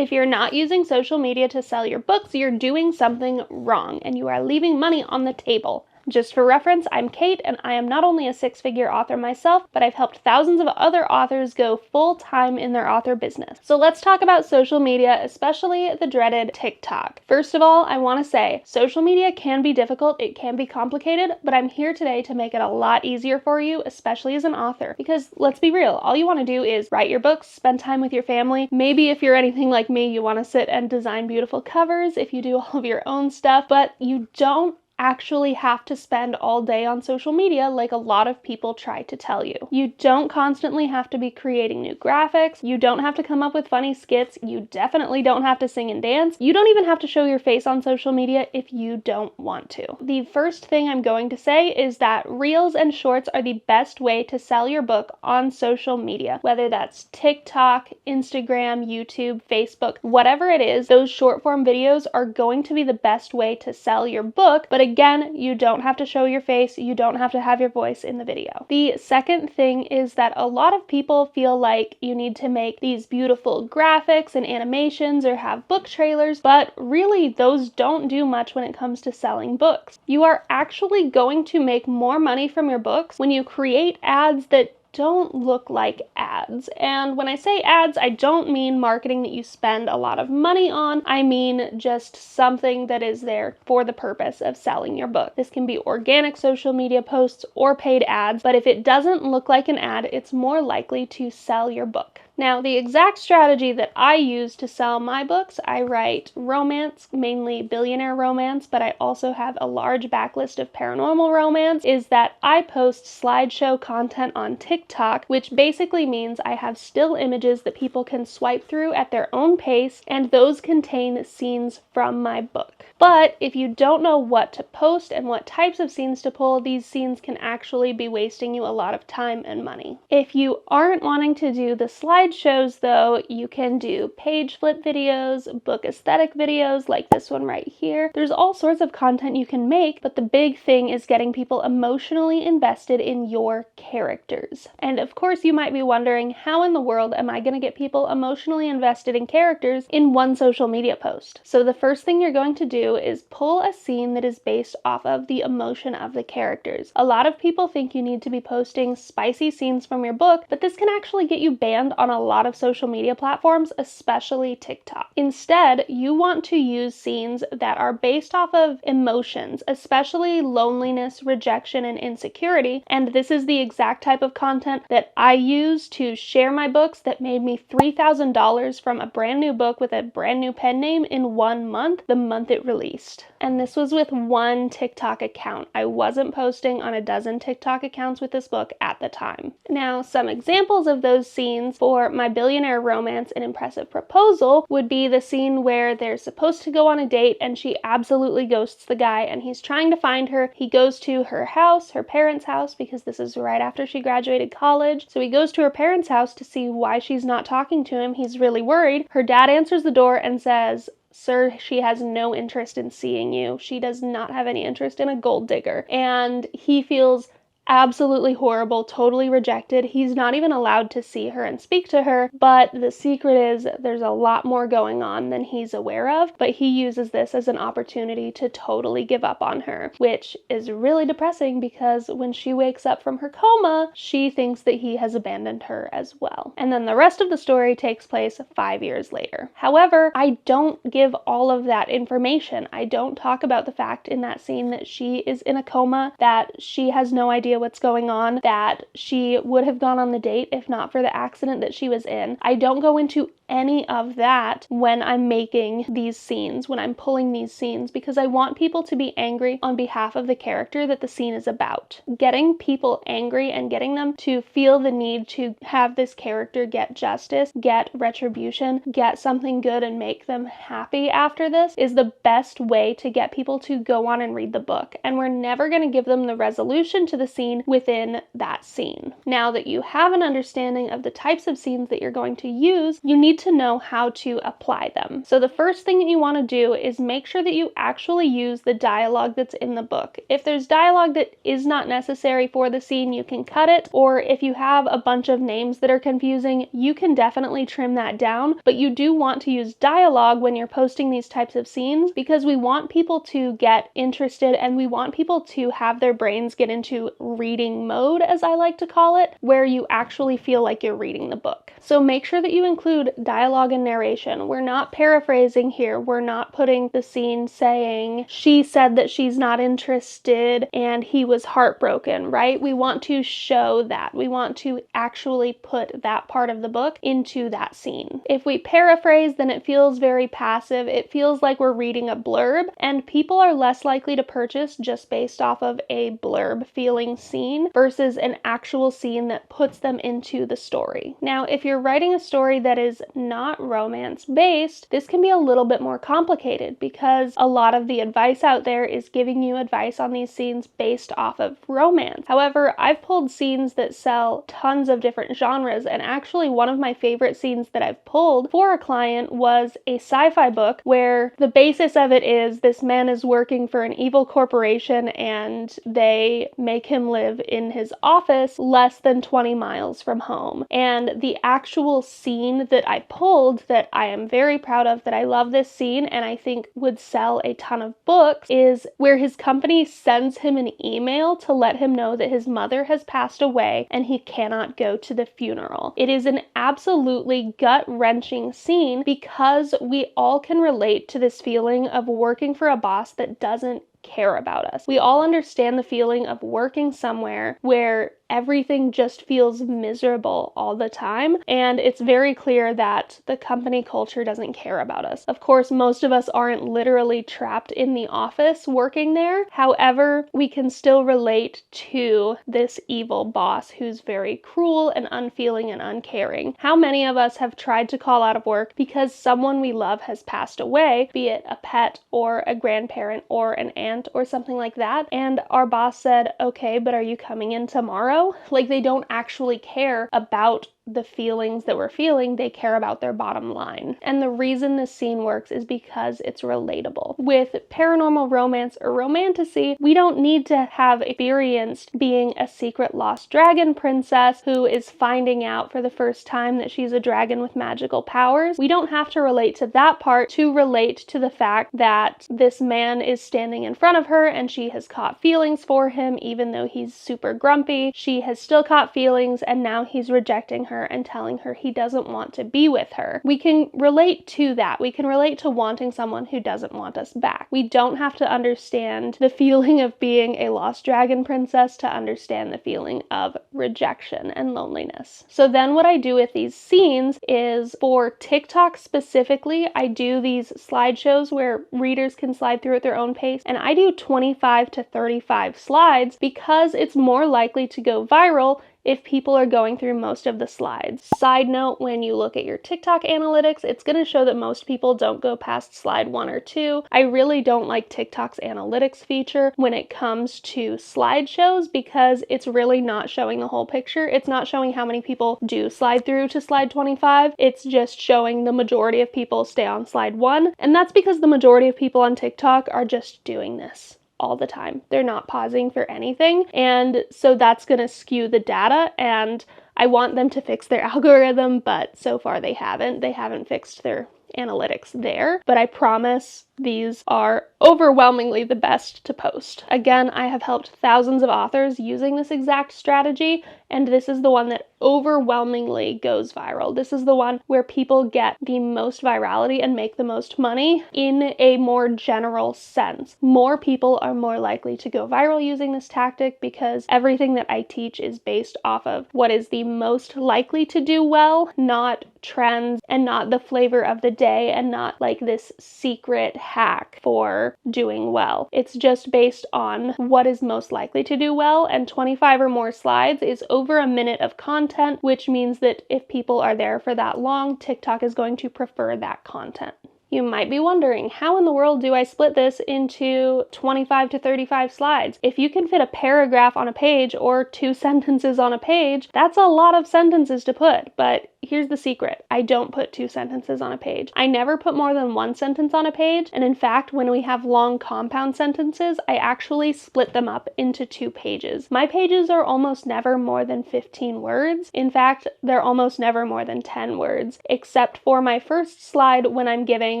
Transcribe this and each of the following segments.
If you're not using social media to sell your books, you're doing something wrong and you are leaving money on the table. Just for reference, I'm Kate, and I am not only a six-figure author myself, but I've helped thousands of other authors go full-time in their author business. So let's talk about social media, especially the dreaded TikTok. First of all, I want to say, social media can be difficult, it can be complicated, but I'm here today to make it a lot easier for you, especially as an author. Because let's be real, all you want to do is write your books, spend time with your family. Maybe if you're anything like me, you want to sit and design beautiful covers if you do all of your own stuff, but you don't actually have to spend all day on social media like a lot of people try to tell you. You don't constantly have to be creating new graphics. You don't have to come up with funny skits. You definitely don't have to sing and dance. You don't even have to show your face on social media if you don't want to. The first thing I'm going to say is that Reels and Shorts are the best way to sell your book on social media, whether that's TikTok, Instagram, YouTube, Facebook, whatever it is. Those short form videos are going to be the best way to sell your book, but again, you don't have to show your face, you don't have to have your voice in the video. The second thing is that a lot of people feel like you need to make these beautiful graphics and animations or have book trailers, but really those don't do much when it comes to selling books. You are actually going to make more money from your books when you create ads that don't look like ads. And when I say ads, I don't mean marketing that you spend a lot of money on. I mean just something that is there for the purpose of selling your book. This can be organic social media posts or paid ads, but if it doesn't look like an ad, it's more likely to sell your book. Now, the exact strategy that I use to sell my books, I write romance, mainly billionaire romance, but I also have a large backlist of paranormal romance, is that I post slideshow content on TikTok, which basically means I have still images that people can swipe through at their own pace, and those contain scenes from my book. But if you don't know what to post and what types of scenes to pull, these scenes can actually be wasting you a lot of time and money. If you aren't wanting to do the slideshows though, you can do page flip videos, book aesthetic videos like this one right here. There's all sorts of content you can make, but the big thing is getting people emotionally invested in your characters. And of course you might be wondering, how in the world am I going to get people emotionally invested in characters in one social media post? So the first thing you're going to do is pull a scene that is based off of the emotion of the characters. A lot of people think you need to be posting spicy scenes from your book, but this can actually get you banned on a lot of social media platforms, especially TikTok. Instead, you want to use scenes that are based off of emotions, especially loneliness, rejection, and insecurity, and this is the exact type of content that I use to share my books that made me $3,000 from a brand new book with a brand new pen name in 1 month, the month it released. And this was with one TikTok account. I wasn't posting on a dozen TikTok accounts with this book at the time. Now, some examples of those scenes for my billionaire romance and impressive proposal would be the scene where they're supposed to go on a date and she absolutely ghosts the guy and he's trying to find her. He goes to her house, her parents' house, because this is right after she graduated college. So he goes to her parents' house to see why she's not talking to him. He's really worried. Her dad answers the door and says, "Sir, she has no interest in seeing you. She does not have any interest in a gold digger." And he feels absolutely horrible, totally rejected. He's not even allowed to see her and speak to her, but the secret is there's a lot more going on than he's aware of, but he uses this as an opportunity to totally give up on her, which is really depressing because when she wakes up from her coma, she thinks that he has abandoned her as well. And then the rest of the story takes place 5 years later. However, I don't give all of that information. I don't talk about the fact in that scene that she is in a coma, that she has no idea what's going on, that she would have gone on the date if not for the accident that she was in. I don't go into any of that when I'm making these scenes, when I'm pulling these scenes, because I want people to be angry on behalf of the character that the scene is about. Getting people angry and getting them to feel the need to have this character get justice, get retribution, get something good and make them happy after this is the best way to get people to go on and read the book. And we're never going to give them the resolution to the scene scene within that scene. Now that you have an understanding of the types of scenes that you're going to use, you need to know how to apply them. So the first thing that you want to do is make sure that you actually use the dialogue that's in the book. If there's dialogue that is not necessary for the scene, you can cut it, or if you have a bunch of names that are confusing, you can definitely trim that down, but you do want to use dialogue when you're posting these types of scenes because we want people to get interested and we want people to have their brains get into reading mode, as I like to call it, where you actually feel like you're reading the book. So make sure that you include dialogue and narration. We're not paraphrasing here. We're not putting the scene saying, she said that she's not interested and he was heartbroken, right? We want to show that. We want to actually put that part of the book into that scene. If we paraphrase, then it feels very passive. It feels like we're reading a blurb, and people are less likely to purchase just based off of a blurb feeling scene versus an actual scene that puts them into the story. Now, if you're writing a story that is not romance based, this can be a little bit more complicated because a lot of the advice out there is giving you advice on these scenes based off of romance. However, I've pulled scenes that sell tons of different genres, and actually one of my favorite scenes that I've pulled for a client was a sci-fi book where the basis of it is this man is working for an evil corporation and they make him live in his office less than 20 miles from home. And the actual scene that I pulled that I am very proud of, that I love this scene and I think would sell a ton of books, is where his company sends him an email to let him know that his mother has passed away and he cannot go to the funeral. It is an absolutely gut-wrenching scene because we all can relate to this feeling of working for a boss that doesn't care about us. We all understand the feeling of working somewhere where everything just feels miserable all the time, and it's very clear that the company culture doesn't care about us. Of course, most of us aren't literally trapped in the office working there. However, we can still relate to this evil boss who's very cruel and unfeeling and uncaring. How many of us have tried to call out of work because someone we love has passed away, be it a pet or a grandparent or an aunt or something like that, and our boss said, okay, but are you coming in tomorrow? Like, they don't actually care about the feelings that we're feeling, they care about their bottom line. And the reason this scene works is because it's relatable. With paranormal romance or romantasy, we don't need to have experienced being a secret lost dragon princess who is finding out for the first time that she's a dragon with magical powers. We don't have to relate to that part to relate to the fact that this man is standing in front of her and she has caught feelings for him even though he's super grumpy. She has still caught feelings and now he's rejecting her and telling her he doesn't want to be with her. We can relate to that. We can relate to wanting someone who doesn't want us back. We don't have to understand the feeling of being a lost dragon princess to understand the feeling of rejection and loneliness. So then what I do with these scenes is, for TikTok specifically, I do these slideshows where readers can slide through at their own pace, and I do 25 to 35 slides because it's more likely to go viral if people are going through most of the slides. Side note, when you look at your TikTok analytics, it's going to show that most people don't go past slide 1 or 2. I really don't like TikTok's analytics feature when it comes to slideshows because it's really not showing the whole picture. It's not showing how many people do slide through to slide 25. It's just showing the majority of people stay on slide 1, and that's because the majority of people on TikTok are just doing this all the time. They're not pausing for anything. And so that's going to skew the data, and I want them to fix their algorithm, but so far they haven't. They haven't fixed their analytics there, but I promise these are overwhelmingly the best to post. Again, I have helped thousands of authors using this exact strategy, and this is the one that overwhelmingly goes viral. This is the one where people get the most virality and make the most money in a more general sense. More people are more likely to go viral using this tactic because everything that I teach is based off of what is the most likely to do well, not trends and not the flavor of the day and not like this secret hack for doing well. It's just based on what is most likely to do well, and 25 or more slides is over a minute of content, which means that if people are there for that long, TikTok is going to prefer that content. You might be wondering, how in the world do I split this into 25 to 35 slides? If you can fit a paragraph on a page or 2 sentences on a page, that's a lot of sentences to put, but here's the secret. I don't put 2 sentences on a page. I never put more than 1 sentence on a page, and in fact, when we have long compound sentences, I actually split them up into 2 pages. My pages are almost never more than 15 words. In fact, they're almost never more than 10 words, except for my first slide when I'm giving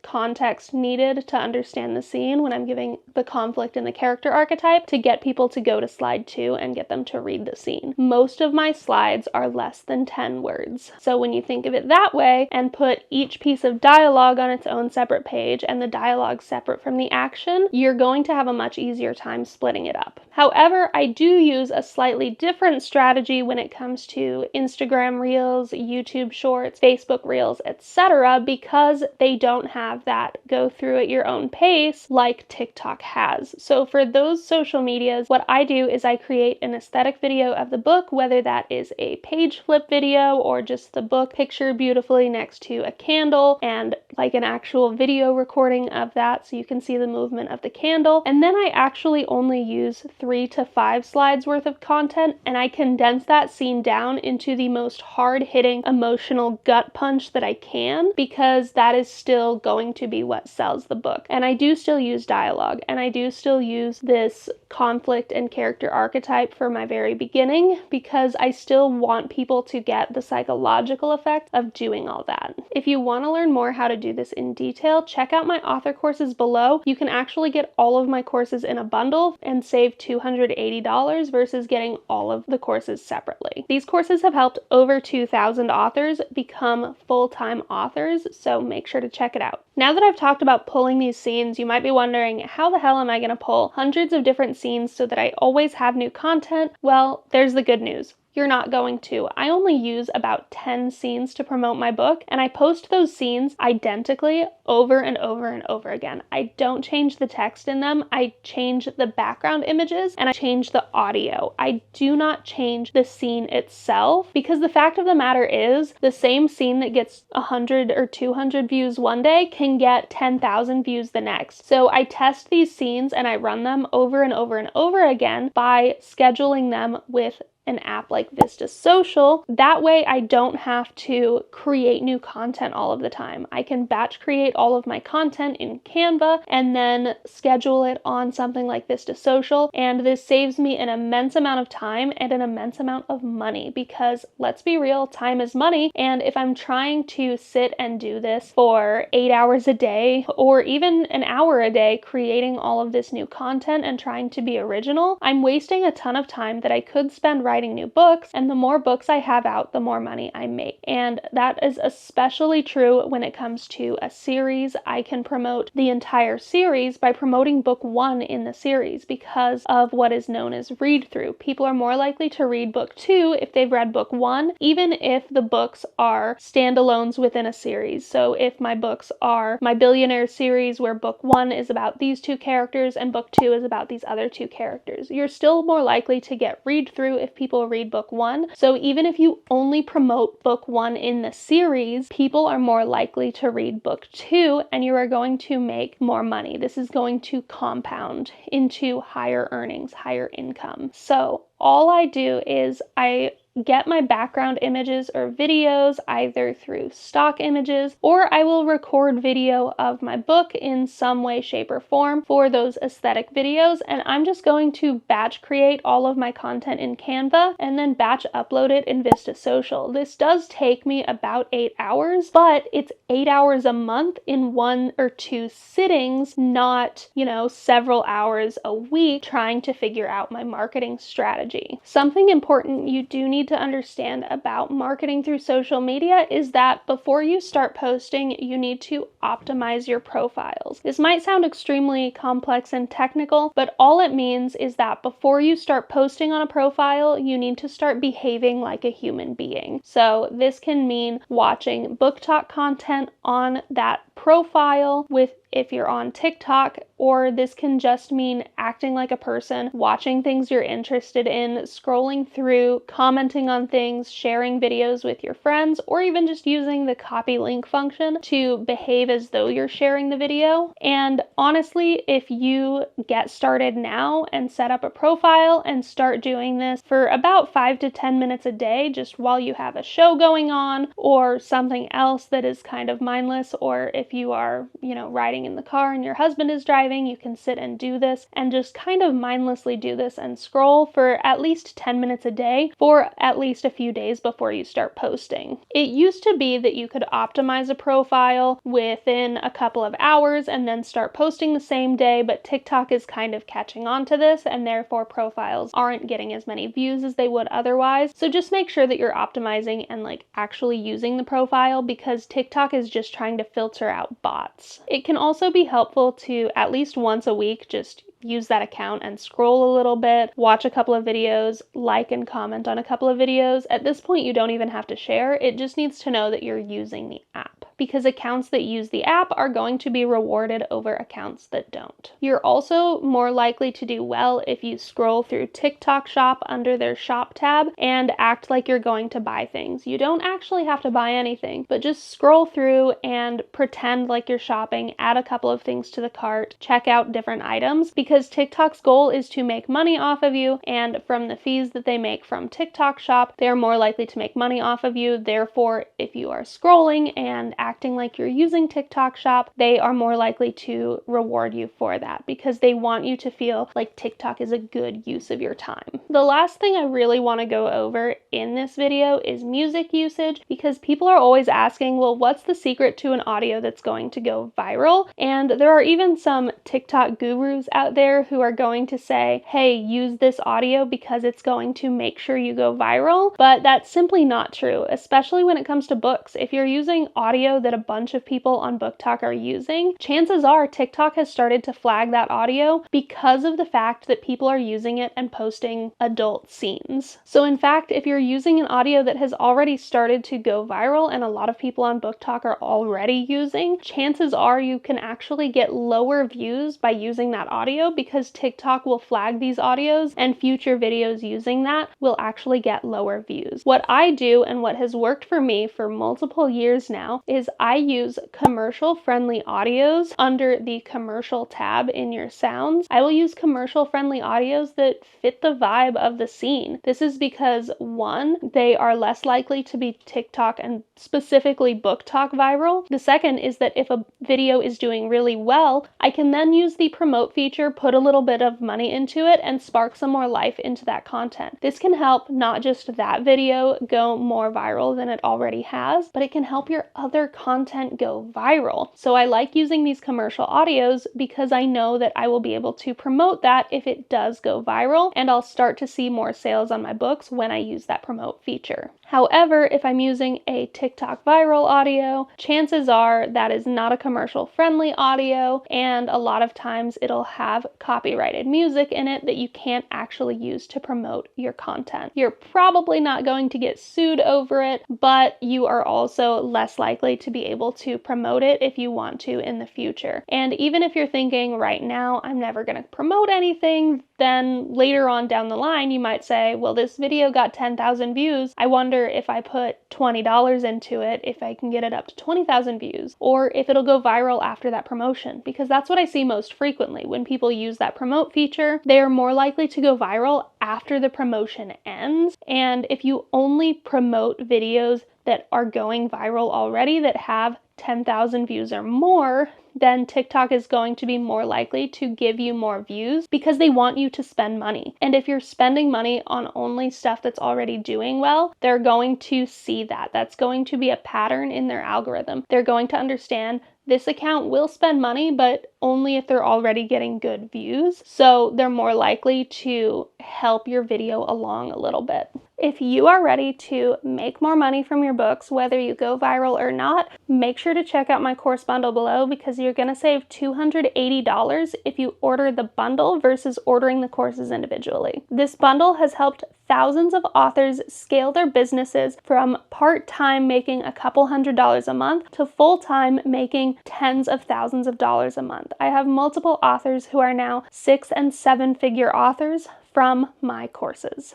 context needed to understand the scene, when I'm giving the conflict in the character archetype to get people to go to slide 2 and get them to read the scene. Most of my slides are less than 10 words. So when you think of it that way and put each piece of dialogue on its own separate page and the dialogue separate from the action, you're going to have a much easier time splitting it up. However, I do use a slightly different strategy when it comes to Instagram Reels, YouTube Shorts, Facebook Reels, etc., because they don't have that go through at your own pace like TikTok has. So for those social medias, what I do is I create an aesthetic video of the book, whether that is a page flip video or just the book pictured beautifully next to a candle and like an actual video recording of that so you can see the movement of the candle. And then I actually only use 3 to 5 slides worth of content, and I condense that scene down into the most hard-hitting emotional gut punch that I can, because that is still going to be what sells the book. And I do still use dialogue, and I do still use this conflict and character archetype for my very beginning, because I still want people to get the psychological effect of doing all that. If you want to learn more how to do this in detail, check out my author courses below. You can actually get all of my courses in a bundle and save $280 versus getting all of the courses separately. These courses have helped over 2,000 authors become full-time authors, so make sure to check it out. Now that I've talked about pulling these scenes, you might be wondering, how the hell am I going to pull hundreds of different scenes so that I always have new content? Well, there's the good news. You're not going to. I only use about 10 scenes to promote my book, and I post those scenes identically over and over and over again. I don't change the text in them. I change the background images and I change the audio. I do not change the scene itself, because the fact of the matter is the same scene that gets 100 or 200 views one day can get 10,000 views the next. So I test these scenes and I run them over and over and over again by scheduling them with an app like Vista Social. That way I don't have to create new content all of the time. I can batch create all of my content in Canva and then schedule it on something like Vista Social, and this saves me an immense amount of time and an immense amount of money, because let's be real, time is money, and if I'm trying to sit and do this for 8 hours a day or even an hour a day creating all of this new content and trying to be original, I'm wasting a ton of time that I could spend writing new books, and the more books I have out, the more money I make. And that is especially true when it comes to a series. I can promote the entire series by promoting book 1 in the series because of what is known as read-through. People are more likely to read book 2 if they've read book 1, even if the books are standalones within a series. So if my books are my Billionaire series, where book 1 is about these 2 characters and book 2 is about these other 2 characters, you're still more likely to get read-through if people read book 1. So even if you only promote book 1 in the series, people are more likely to read book 2 and you are going to make more money. This is going to compound into higher earnings, higher income. So all I do is I get my background images or videos either through stock images, or I will record video of my book in some way, shape, or form for those aesthetic videos, and I'm just going to batch create all of my content in Canva and then batch upload it in Vista Social. This does take me about 8 hours, but it's 8 hours a month in 1 or 2 sittings, not, several hours a week trying to figure out my marketing strategy. Something important you do need to understand about marketing through social media is that before you start posting, you need to optimize your profiles. This might sound extremely complex and technical, but all it means is that before you start posting on a profile, you need to start behaving like a human being. So this can mean watching book talk content on that profile with if you're on TikTok, or this can just mean acting like a person, watching things you're interested in, scrolling through, commenting on things, sharing videos with your friends, or even just using the copy link function to behave as though you're sharing the video. And honestly, if you get started now and set up a profile and start doing this for about 5 to 10 minutes a day, just while you have a show going on or something else that is kind of mindless, or if you are, riding in the car and your husband is driving, you can sit and do this and just kind of mindlessly do this and scroll for at least 10 minutes a day for at least a few days before you start posting. It used to be that you could optimize a profile within a couple of hours and then start posting the same day, but TikTok is kind of catching on to this, and therefore profiles aren't getting as many views as they would otherwise. So just make sure that you're optimizing and actually using the profile, because TikTok is just trying to filter out bots. It can also be helpful to at least once a week just use that account and scroll a little bit, watch a couple of videos, like and comment on a couple of videos. At this point, you don't even have to share. It just needs to know that you're using the app, because accounts that use the app are going to be rewarded over accounts that don't. You're also more likely to do well if you scroll through TikTok Shop under their shop tab and act like you're going to buy things. You don't actually have to buy anything, but just scroll through and pretend like you're shopping, add a couple of things to the cart, check out different items, because TikTok's goal is to make money off of you, and from the fees that they make from TikTok Shop, they're more likely to make money off of you. Therefore, if you are scrolling and acting like you're using TikTok Shop, they are more likely to reward you for that, because they want you to feel like TikTok is a good use of your time. The last thing I really want to go over in this video is music usage, because people are always asking, well, what's the secret to an audio that's going to go viral? And there are even some TikTok gurus out there who are going to say, hey, use this audio because it's going to make sure you go viral. But that's simply not true, especially when it comes to books. If you're using audio that a bunch of people on BookTok are using, chances are TikTok has started to flag that audio because of the fact that people are using it and posting adult scenes. So in fact, if you're using an audio that has already started to go viral and a lot of people on BookTok are already using, chances are you can actually get lower views by using that audio, because TikTok will flag these audios and future videos using that will actually get lower views. What I do, and what has worked for me for multiple years now, is I use commercial-friendly audios under the commercial tab in your sounds. I will use commercial-friendly audios that fit the vibe of the scene. This is because, one, they are less likely to be TikTok and specifically BookTok viral. The second is that if a video is doing really well, I can then use the promote feature, put a little bit of money into it, and spark some more life into that content. This can help not just that video go more viral than it already has, but it can help your other content go viral. So I like using these commercial audios because I know that I will be able to promote that if it does go viral, and I'll start to see more sales on my books when I use that promote feature. However, if I'm using a TikTok viral audio, chances are that is not a commercial friendly audio, and a lot of times it'll have copyrighted music in it that you can't actually use to promote your content. You're probably not going to get sued over it, but you are also less likely to be able to promote it if you want to in the future. And even if you're thinking right now, I'm never going to promote anything, then later on down the line, you might say, well, this video got 10,000 views. I wonder if I put $20 into it, if I can get it up to 20,000 views, or if it'll go viral after that promotion, because that's what I see most frequently. When people use that promote feature, they are more likely to go viral after the promotion ends. And if you only promote videos that are going viral already, that have 10,000 views or more, then TikTok is going to be more likely to give you more views because they want you to spend money. And if you're spending money on only stuff that's already doing well, they're going to see that. That's going to be a pattern in their algorithm. They're going to understand this account will spend money, but only if they're already getting good views. So they're more likely to help your video along a little bit. If you are ready to make more money from your books, whether you go viral or not, make sure to check out my course bundle below because you're going to save $280 if you order the bundle versus ordering the courses individually. This bundle has helped thousands of authors scale their businesses from part-time making a couple $100s a month to full-time making tens of thousands of dollars a month. I have multiple authors who are now 6- and 7-figure authors from my courses.